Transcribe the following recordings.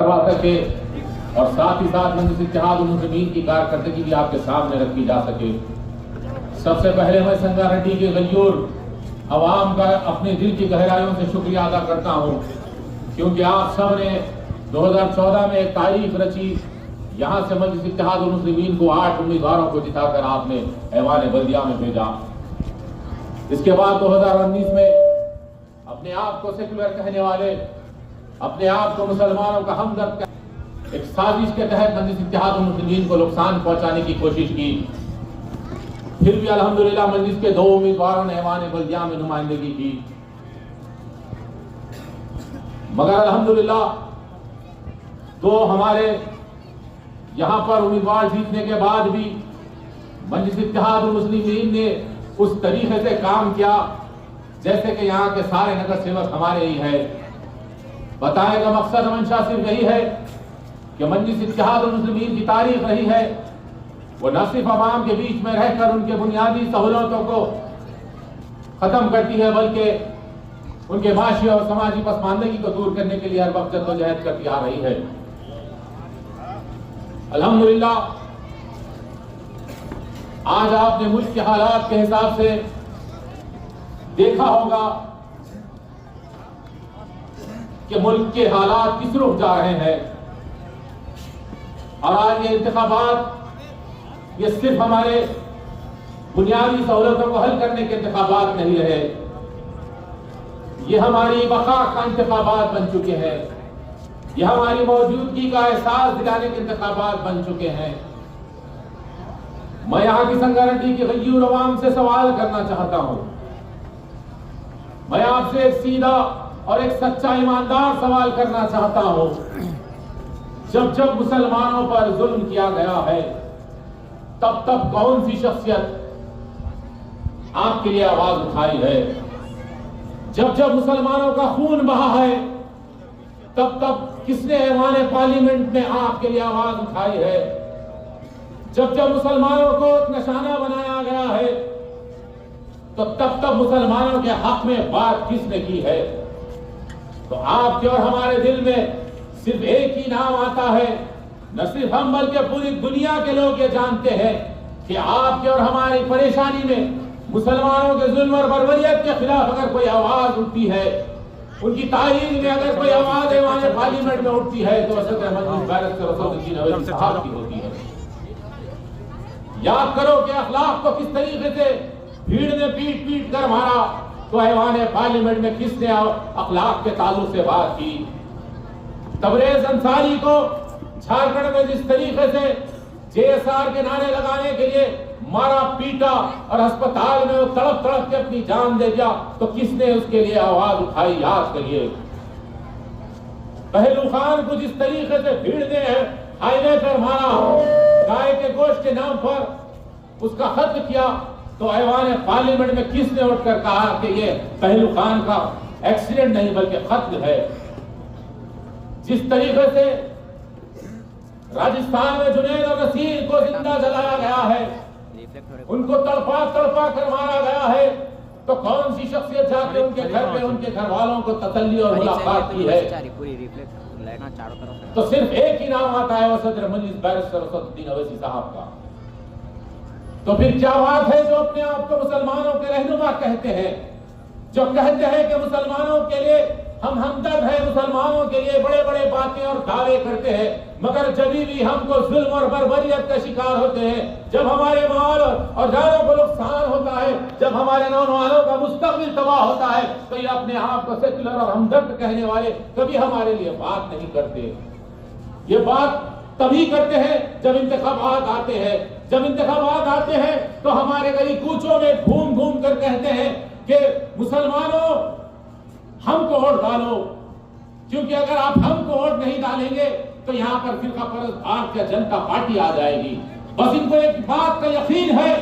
करवा सके और साथ ही साथ मजलिस इत्तेहादुल मुस्लिमीन की कारकर्दगी भी आपके सामने रखी जा सके। सबसे पहले मैं संगारेड्डी के गयूर अवाम का अपने दिल की गहराइयों से शुक्रिया अदा करता हूँ, क्योंकि आप सब ने 2014 में एक तारीख रची। यहाँ से मजलिस इत्तेहादुल मुस्लिमीन को 8 उम्मीदवारों को जिताकर आपने ऐवान बल्दिया में भेजा। इसके बाद 2019 में अपने आप को सेकुलर कहने वाले, अपने आप को मुसलमानों का हमदर्द एक साजिश के तहत मजलिस इत्तेहादुल मुस्लिमीन को नुकसान पहुंचाने की कोशिश की। फिर भी अल्हम्दुलिल्लाह मजलिस के 2 उम्मीदवारों ने ऐवान बल्दिया में नुमाइंदगी की, मगर अल्हम्दुलिल्लाह 2 हमारे यहाँ पर उम्मीदवार जीतने के बाद भी मजलिस इत्तेहादुल मुस्लिमीन ने उस तरीके से काम किया जैसे कि यहाँ के सारे नगर सेवक हमारे ही है। बताने का मकसद मंशा सिर्फ यही है कि मजलिस इत्तेहादुल मुस्लिमीन की तारीख रही है वो न सिर्फ अवाम के बीच में रहकर उनके बुनियादी सहूलतों को खत्म करती है, बल्कि उनके माशी और समाजी पसमानदगी को दूर करने के लिए हर वक्त जद्दोजहद करती आ रही है। अल्हम्दुलिल्लाह आज आपने मुल्क के हालात के हिसाब से देखा होगा कि मुल्क के हालात किस रुख जा रहे हैं, और आज ये इंतखाबात ये सिर्फ हमारे बुनियादी सहूलतों को हल करने के इंतखाबात नहीं रहे, ये हमारी बका का इंतखाबात बन चुके हैं, ये हमारी मौजूदगी का एहसास दिलाने के इंतखाबात बन चुके हैं। मैं यहाँ की संगारेड्डी के गयूर अवाम से सवाल करना चाहता हूं। मैं आपसे एक सीधा और एक सच्चा ईमानदार सवाल करना चाहता हूं। जब जब मुसलमानों पर जुल्म किया गया है, तब तब कौन सी शख्सियत आपके लिए आवाज उठाई है? जब जब मुसलमानों का खून बहा है, तब तब किसने ऐवान पार्लियामेंट में आपके लिए आवाज उठाई है? जब जब मुसलमानों को निशाना बनाया गया है, तो तब तब मुसलमानों के हक में बात किसने की है? तो आपके और हमारे दिल में सिर्फ एक ही नाम आता है, न सिर्फ हम बल्कि पूरी दुनिया के लोग ये जानते हैं कि आपके और हमारी परेशानी में मुसलमानों के जुल्म और बर्बरियत के खिलाफ अगर कोई आवाज उठती है, उनकी तारीख में अगर कोई आवाज ऐवान पार्लियामेंट में उठती है, तो सदर मजलिस बैरिस्टर असदुद्दीन अवैसी साहब की होती है। याद करो कि अखलाक को किस तरीके से भीड़ ने पीट पीट कर मारा, तो ऐवान पार्लियामेंट में किसने अखलाक के ताल्लुक से बात की? तबरेज अंसारी को झारखंड में जिस तरीके से जेएसआर के नारे लगाने के लिए मारा पीटा और अस्पताल में वो तड़प तड़प के अपनी जान दे दिया, तो किसने उसके लिए आवाज उठाई? याद करिए। पहलू खान को जिस तरीके से भीड़ ने हाईवे पर मारा, गाय के गोश्त के नाम पर उसका खत्म किया, तो ऐवान पार्लियामेंट में किसने उठकर कहा कि ये पहलू खान का एक्सीडेंट नहीं बल्कि कत्ल है? जिस तरीके से राजस्थान में जुनैद और नसीर को जिंदा जलाया गया है, उनको तड़पा तड़पा कर मारा गया है, तो कौन सी शख्सियत जाके उनके घर पे उनके घर वालों को तसल्ली और मुलाकात की है? तो सिर्फ एक ही नाम आता है, वो सदर मजलिस बैरिस्टर असदुद्दीन अवैसी साहब का। तो फिर क्या बात है जो अपने आप को मुसलमानों के रहनुमा कहते हैं, जो कहते हैं कि मुसलमानों के लिए हम हमदर्द है, मुसलमानों के लिए बड़े बड़े बातें और दावे करते हैं, मगर जब भी हमको जुल्म और बर्बरियत का शिकार होते हैं, जब हमारे माल और जानों को नुकसान होता है, जब हमारे नौजवानों का मुस्तकबिल तबाह होता है, तो ये अपने आप को सेकुलर और हमदर्द कहने वाले कभी हमारे लिए बात नहीं करते। ये बात तभी करते हैं जब इंतखाबात आते हैं। जब इंतखाबात आते हैं तो हमारे गली कूचों में घूम घूम कर कहते हैं कि मुसलमानों हमको वोट डालो, क्योंकि अगर आप हमको वोट नहीं डालेंगे तो यहाँ पर फिरका परस्त भारतीय जनता पार्टी आ जाएगी। बस इनको एक बात का यकीन है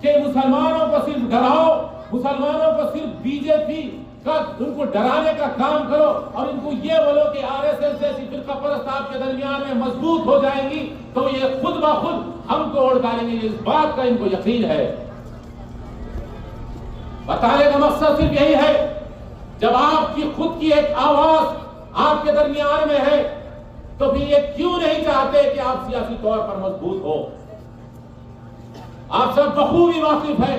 कि मुसलमानों को सिर्फ डराओ, मुसलमानों को सिर्फ बीजेपी का उनको डराने का काम करो, और इनको ये बोलो कि आरएसएस जैसी फिरका परस्त आपके दरमियान में मजबूत हो जाएंगी, तो ये खुद ब खुद हमको वोट डालेंगे। इस बात का इनको यकीन है। बताने का मकसद सिर्फ यही है, जब आपकी खुद की एक आवाज आपके दरमियान में है, तो तो फिर ये क्यों नहीं चाहते कि आप सियासी तौर पर मजबूत हो? आप सब बखूबी वाकिफ है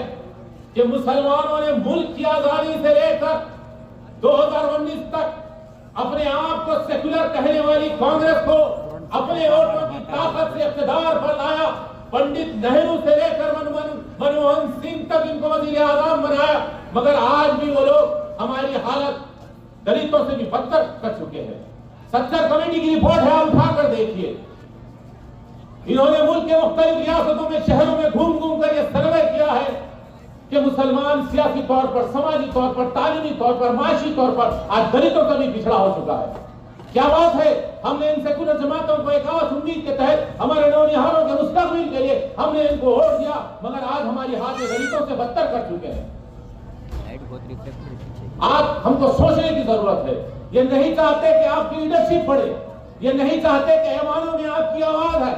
कि मुसलमानों ने मुल्क की आजादी से लेकर 2019 तक अपने आप को सेकुलर कहने वाली कांग्रेस को अपने वोटों की ताकत से इख्तिदार पर लाया। पंडित नेहरू से लेकर मनमोहन सिंह तक इनको वजीर आजम बनाया, मगर आज भी वो लोग हमारी हालत दलितों से भी बदतर कर चुके हैं। सत्तर कमेटी की रिपोर्ट है, आप उठाकर देखिए। इन्होंने मुल्क के मुख्तलिफ रियासतों में, शहरों में घूम घूम कर यह सर्वे किया है कि मुसलमान सियासी तौर पर, समाजी तौर पर, तालीमी तौर पर, माशी तौर पर आज दलितों से भी पिछड़ा हो चुका है। क्या बात है? हमने इन सेकुलर जमातों को एक आवाज उम्मीद के तहत हमारे नौनिहालों के मुस्तकबिल के लिए हमने इनको वोट दिया, मगर आज हमारी हालत दलितों से बदतर कर चुके हैं। आज हमको सोचने की जरूरत है। ये नहीं चाहते कि आपकी लीडरशिप बढ़े, ये नहीं चाहते कि ऐवानों में आपकी आवाज है,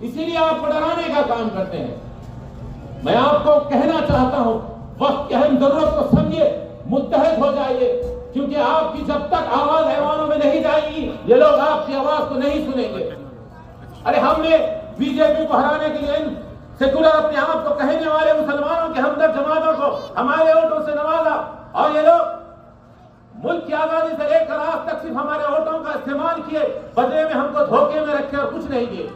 इसीलिए आपको डराने का काम करते हैं। मैं आपको कहना चाहता हूं, वक्त की अहम जरूरत को समझिए, मुत्तहद हो जाइए, क्योंकि आपकी जब तक आवाज ऐवानों में नहीं जाएगी, ये लोग आपकी आवाज को नहीं सुनेंगे। अरे हमने बीजेपी को हराने के लिए इन सेकुलर अपने आप को कहने वाले मुसलमानों के हमदर्द जमातों को हमारे वोटों से नवाजा, और ये लोग मुल्क की आजादी से लेकर आज तक सिर्फ हमारे वोटों का इस्तेमाल किए, बदले में हमको धोखे में रखे और कुछ नहीं दिए।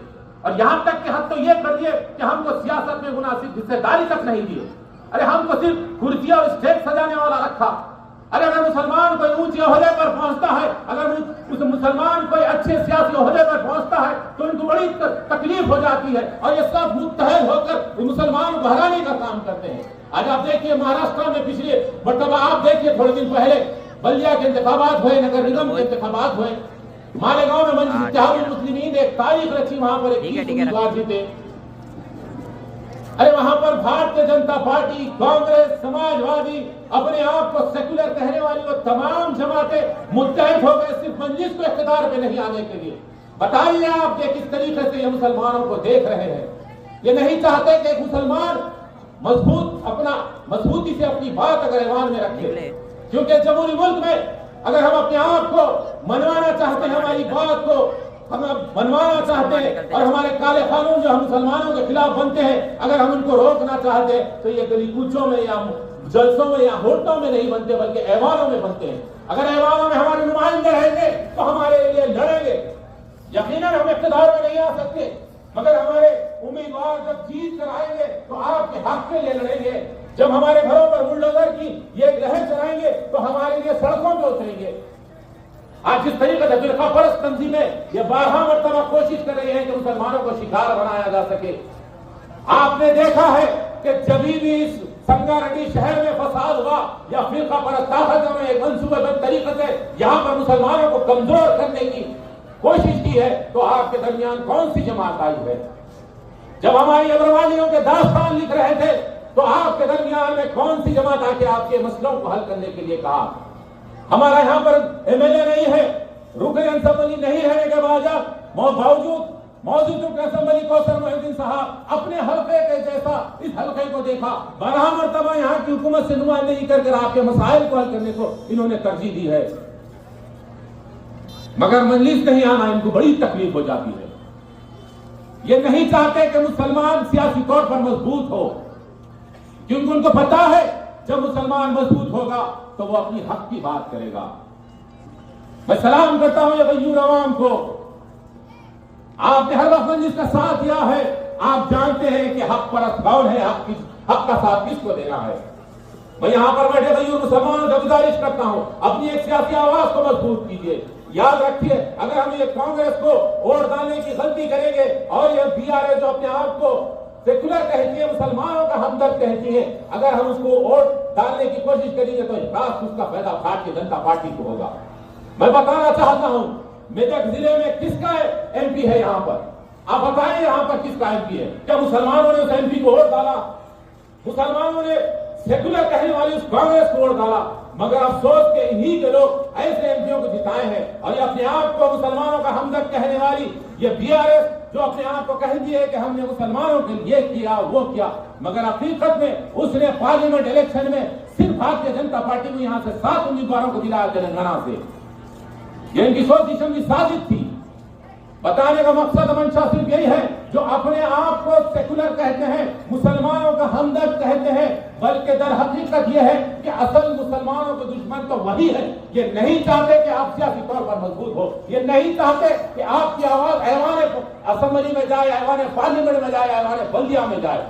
और यहां तक कि हद तो यह कर दिए कि हमको सियासत में मुनासिब हिस्सेदारी तक नहीं दिए। अरे हमको सिर्फ कुर्सियां और स्टेज सजाने वाला रखा। अरे अगर मुसलमान कोई ऊंचे ओहदे पर पहुंचता है, अगर उस मुसलमान कोई अच्छे सियासी ओहदे पर पहुंचता है, तो इनको बड़ी तकलीफ हो जाती है, और ये सब मुत्तहद होकर मुसलमान को हराने का काम करते हैं। आज आप देखिए महाराष्ट्र में पिछले मरतबा आप देखिए थोड़े दिन पहले बलिया के इंतखाबात हुए, नगर निगम के इंतखाबात हुए, मालेगांव में मंजिल इत्तेहादुल मुस्लिमीन एक तारीख रची, वहां पर एक उम्मीदवार जीते। अरे वहां पर भारतीय जनता पार्टी, कांग्रेस, समाजवादी, अपने आप को सेकुलर कहने वाली वो तमाम जमातें मुत्तहद हो गए सिर्फ मंजिल को इख्तिदार में नहीं आने के लिए। बताइए आप कि किस तरीके से ये मुसलमानों को देख रहे हैं। ये नहीं चाहते कि एक मुसलमान मजबूती से अपनी बात अगर ऐवान में रखे, क्योंकि जमहूरी मुल्क में अगर हम अपने आप को मनवाना चाहते हैं, हमारी बात को हम मनवाना चाहते हैं, और हमारे काले कानून जो हम मुसलमानों के खिलाफ बनते हैं, अगर हम उनको रोकना चाहते हैं, तो ये गली कूचों में या जलसों में या होटलों में नहीं बनते, बल्कि ऐवानों में बनते हैं। अगर ऐवानों में हमारे नुमाइंदे रहेंगे तो हमारे लिए लड़ेंगे। यकीनन हम इख्तिदार में नहीं आ सकते, मगर हमारे उम्मीदवार जब जीत कर आएंगे तो आपके हक के लिए लड़ेंगे। जब हमारे घरों पर बुलडोजर की ये लहर चलाएंगे तो हमारे लिए सड़कों पर उतरेंगे। आज जिस तरीके से फिरका परस्त तंजीमें ये 12 मरतबा कोशिश कर रही है कि मुसलमानों को शिकार बनाया जा सके। आपने देखा है कि जब भी इस संगारेड्डी शहर में फसाद हुआ या फिरका परस्त ताकतों ने एक मंसूबेबंद तरीके से यहाँ पर मुसलमानों को कमजोर करने की कोशिश की है, तो आपके दरमियान कौन सी जमात आई है? जब हमारी अग्रवालियों के दास्तान लिख रहे थे, तो आपके दरमियान में कौन सी जमात आके आपके मसलों को हल करने के लिए कहा? हमारा यहाँ पर एमएलए नहीं है, रुकन असेंबली नहीं रहने के बावजूद मौजूद रुकन असेंबली कौसर मोहिउद्दीन साहब अपने हल्के के जैसा इस हल्के को देखा, 12 मरतबा यहाँ की हुकूमत से नुमाइंदगी करके आपके मसाइल को हल करने को इन्होंने तरजीह दी है, मगर मजलिस नहीं आना इनको बड़ी तकलीफ हो जाती है। ये नहीं चाहते कि मुसलमान सियासी तौर पर मजबूत हो, क्योंकि उनको पता है जब मुसलमान मजबूत होगा तो वो अपनी हक की बात करेगा। मैं सलाम करता हूं ये गयूर अवाम को, आपने हर वक्त जिसका साथ दिया है, आप जानते हैं कि हक परस्त कौन है, हक का साथ किसको देना है। मैं यहां पर बैठे गयूर मुसलमानों से गुजारिश करता हूं, अपनी एक सियासी आवाज को मजबूत कीजिए। याद रखिए, अगर हम ये कांग्रेस को वोट डालने की गलती करेंगे और ये बीआरएस जो अपने आप को सेकुलर कहती है, मुसलमानों का हमदर्द कहती है, अगर हम उसको वोट डालने की कोशिश करेंगे तो उसका फायदा भारतीय जनता पार्टी को होगा। मैं बताना चाहता हूं मेदक जिले में किसका एमपी है, यहाँ पर आप बताएं, यहाँ पर किसका एमपी है? क्या मुसलमानों ने उस एमपी को वोट डाला? मुसलमानों ने सेकुलर कहने वाली उस कांग्रेस को वोट डाला, मगर अफसोस के इन्हीं के लोग ऐसे एमपीओ को जिताए हैं। और ये अपने आप को मुसलमानों का हमदर्द कहने वाली ये बीआरएस जो अपने आप को कहती है कि हमने मुसलमानों के लिए किया वो किया, मगर हकीकत में उसने पार्लियामेंट इलेक्शन में सिर्फ भारतीय जनता पार्टी को यहाँ से 7 उम्मीदवारों को दिलाया तेलंगाना से। ये इनकी सोच समझी साजिश थी। बताने का मकसद मंशा सिर्फ यही है, जो अपने आप को सेकुलर कहते हैं, मुसलमानों का हमदर्द कहते हैं, बल्कि दर हकीकत यह है कि असल मुसलमानों के दुश्मन तो वही है। ये नहीं चाहते कि आप सियासी तौर पर मजबूत हो, ये नहीं चाहते कि आपकी आवाज ऐवान असेंबली में जाए, ऐवान पार्लियामेंट में जाए, ऐवान बल्दिया में जाए।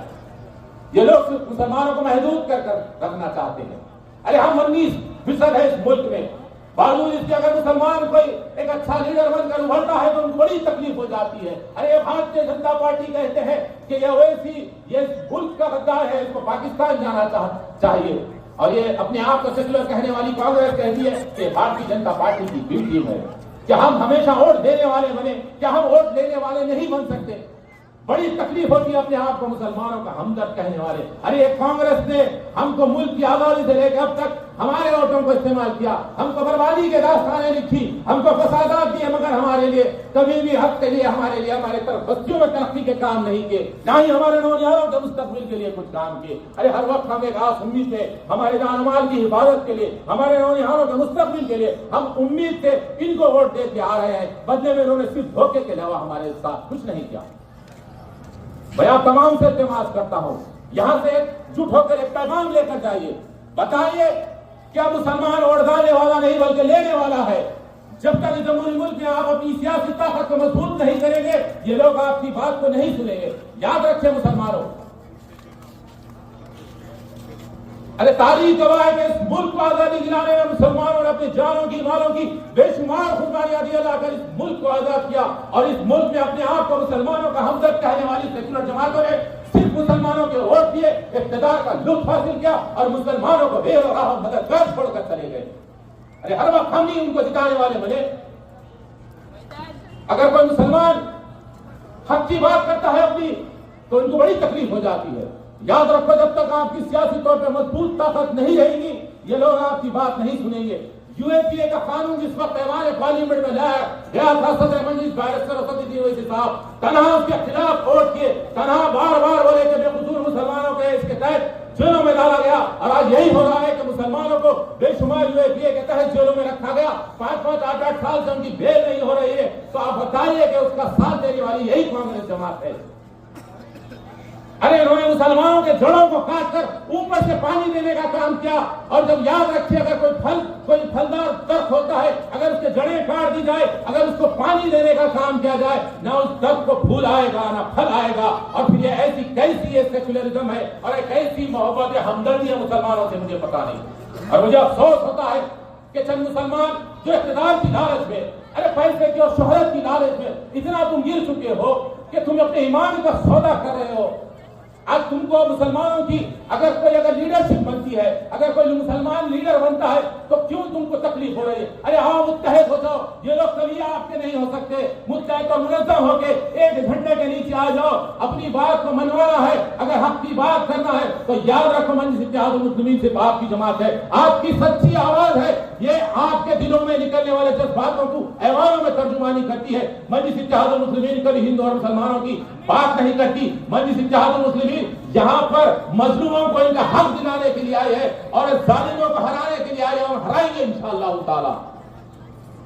ये लोग सिर्फ मुसलमानों को महदूद कर रखना चाहते हैं। अरे हम 19% है इस मुल्क में, बावजूद इसके अगर मुसलमान कोई एक अच्छा लीडर बनकर उभरता है तो उनको बड़ी तकलीफ हो जाती है। अरे भारतीय जनता पार्टी कहते हैं कि ये ओवैसी ये मुल्क का गद्दार है, इसको पाकिस्तान जाना चाहिए। और ये अपने आप को सेकुलर कहने वाली कांग्रेस कहती है कि भारतीय जनता पार्टी की बी टीम है। क्या हम हमेशा वोट देने वाले बने? क्या हम वोट लेने वाले नहीं बन सकते? बड़ी तकलीफ होती है अपने आप को मुसलमानों का हमदर्द कहने वाले। अरे कांग्रेस ने हमको मुल्क की आजादी से लेकर अब तक हमारे वोटों को इस्तेमाल किया, हमको बर्बादी के दास्तानें लिखी, हमको फसादात दिए, मगर हमारे लिए कभी भी हक के लिए हमारे तरफ बस्तियों में तरक्की के काम नहीं किए, ना ही हमारे नौजवानों के मुस्तकबिल के लिए कुछ काम किए। अरे हर वक्त हम एक आस उम्मीद थे हमारे जान माल की हिफाजत के लिए, हमारे नौजवानों के मुस्तकबिल के लिए हम उम्मीद थे इनको वोट देते आ रहे हैं, बदले में इन्होंने सिर्फ धोखे के अलावा हमारे साथ कुछ नहीं किया। मैं आप तमाम से इल्तिमास करता हूं, यहां से जुट होकर एक पैगाम लेकर जाइए, बताइए क्या मुसलमान वोट देने वाला नहीं बल्कि लेने वाला है। जब तक जमहूरी मुल्क में आप अपनी सियासी ताकत को मजबूत नहीं करेंगे, ये लोग आपकी बात को नहीं सुनेंगे। याद रखें मुसलमानों, अरे तारीख गवाह है कि इस मुल्क को आजादी दिलाने में मुसलमानों ने अपनी जानों की मालों की बेशुमार कुर्बानियां दी, लाकर इस मुल्क को आजाद किया। और इस मुल्क में अपने आप को मुसलमानों का हमदर्द कहने वाली सेकुलर जमातों ने सिर्फ मुसलमानों के वोट दिए, इक़्तिदार का लुत्फ हासिल किया और मुसलमानों को बेवजह मददगार छोड़कर चले गए। अरे हर वक्त हम ही उनको जिताने वाले बने। अगर कोई मुसलमान हक की बात करता है अपनी, तो उनको बड़ी तकलीफ हो जाती है। याद रखो, जब तक आपकी सियासी तौर पर मजबूत ताकत नहीं रहेगी, ये लोग आपकी बात नहीं सुनेंगे। यूएपीए का कानून जिस वक्त ऐवान पार्लियामेंट में लाया गया था, सदर मजलिस बैरिस्टर असदुद्दीन ओवैसी साहब तनहा उसके खिलाफ वोट किए, तनहा बार बार बोले कि बेकसूर मुसलमानों के इसके तहत जेलों में डाला गया। और आज यही हो रहा है कि मुसलमानों को बेशुमार यूएपीए के तहत जेलों में रखा गया, 5-5, 8-8 साल से उनकी बेल नहीं हो रही है। तो आप बताइए कि उसका साथ देने वाली यही कांग्रेस जमात है। अरे इन्होंने मुसलमानों के जड़ों को काट कर ऊपर से पानी देने का काम किया। और जब याद रखिए, अगर कोई फलदार दरख्त होता है, अगर उसके जड़ें काट दी जाए, अगर उसको पानी देने का काम किया जाए, ना उस दरख्त को फूल आएगा ना फल आएगा। और फिर ये ऐसी कैसी सेकुलरिज्म है और कैसी मोहब्बत है, हमदर्दी है मुसलमानों से, मुझे पता नहीं। और मुझे अफसोस होता है कि चंद मुसलमान जो इक़्तिदार की लालच में, अरे पैसे की और शोहरत की लालच में इतना तुम गिर चुके हो कि तुम अपने ईमान का सौदा कर रहे हो। आज तुमको मुसलमानों की अगर लीडरशिप बनती है, अगर कोई मुसलमान लीडर बनता है, तो क्यों तुमको तकलीफ हो रही है? अरे आओ मुत्तहद हो जाओ। ये लोग कभी आपके नहीं हो सकते। मुत्तहद और मुनज़्ज़म होके एक झंडे के नीचे आ जाओ। अपनी बात को मनवाना है, अगर हक की बात करना है, तो याद रखो मजलिस इत्तेहादुल मुस्लिमीन सिर्फ आपकी जमात है, आपकी सच्ची आवाज है। ये आपके दिलों में निकलने वाले जज्बातों को ऐवानों में तर्जुमानी करती है। मजलिस इत्तेहादुल मुस्लिमीन कभी हिंदू और मुसलमानों की बात नहीं करती। मजलिस इत्तेहादुल मुस्लिमीन यहाँ पर मजलूमों को इनका हक दिलाने के लिए आए हैं और जालिमों को हराने के लिए आए हैं, और हराएंगे इंशाअल्लाह ताला।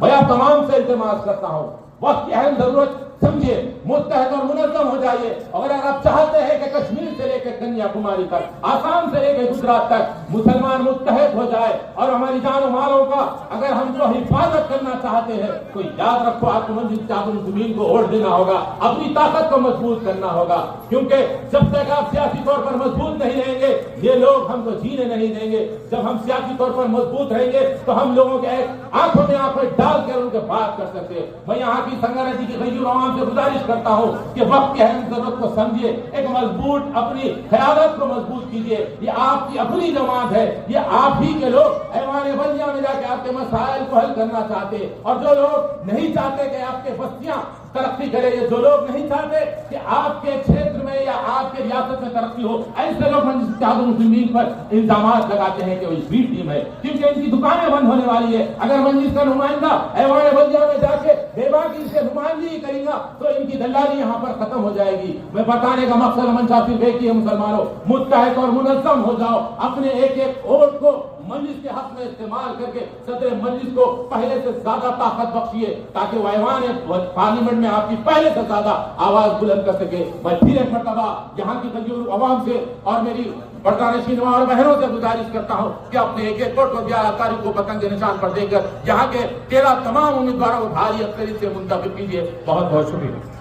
मैं आप तमाम से इल्तिमास करता हूँ, वक्त की अहम जरूरत समझिए, मुत्तहद और मुनज़्ज़म हो जाइए। अगर आप चाहते हैं कि कश्मीर से लेकर कन्याकुमारी तक, आसाम से लेकर गुजरात तक मुसलमान मुत्तहद हो जाए और हमारी जान और मालों का अगर हम जो हिफाजत करना चाहते हैं, तो याद रखो आपको मजलिस इत्तेहादुल मुस्लिमीन को वोट देना होगा, अपनी ताकत को मजबूत करना होगा। क्योंकि जब तक आप सियासी तौर पर मजबूत नहीं रहेंगे, ये लोग हमको जीने नहीं देंगे। जब हम सियासी तौर पर मजबूत रहेंगे, तो हम लोगों के आंखों में आंखें डालकर उनके बात कर सकते हैं। मैं यहाँ की संगठन की गैर से गुजारिश करता हूं कि वक्त की अहम जरूरत को समझिए, एक मजबूत अपनी क़यादत को मजबूत कीजिए। ये आपकी अपनी जमात है, ये आप ही के लोग ऐवान बल्दिया में जाके आपके मसाइल को हल करना चाहते, और जो लोग नहीं चाहते कि आपके बस्तियां तरक्की करे, जो लोग नहीं चाहते कि आपके क्षेत्र में या आपके रियासत में तरक्की हो, ऐसे लोग मजलिस इत्तेहादुल मुस्लिमीन पर इल्जामात लगाते हैं कि वो बी टीम है, क्योंकि इनकी दुकानें बंद होने वाली है। अगर मजलिस का नुमाइंदा ऐवान बल्दिया में जाके बेबाकी से नुमाइंदगी करेगा, तो इनकी दलाली यहाँ पर खत्म हो जाएगी। मैं बताने का मकसद मंशा सिर्फ एक ही है, मुसलमानों मुत्तहद और मुनज़्ज़म हो जाओ, अपने एक एक वोट को मजलिस के हक में इस्तेमाल करके सदर मजलिस को पहले से ज्यादा ताकत बख्शिए ताकि वो ऐवान पार्लियामेंट में आपकी पहले से ज्यादा आवाज बुलंद कर सके। मैं फिर एक मरतबा यहाँ की गरीब आवाम से और मेरी पर्दानशीन और बहनों से गुजारिश करता हूँ कि अपने एक एक वोट को 11 तारीख को पतंग के निशान पर देकर यहाँ के 13 तमाम उम्मीदवारों को भारी अक्सरियत से मुंतखब कीजिए। बहुत बहुत शुक्रिया।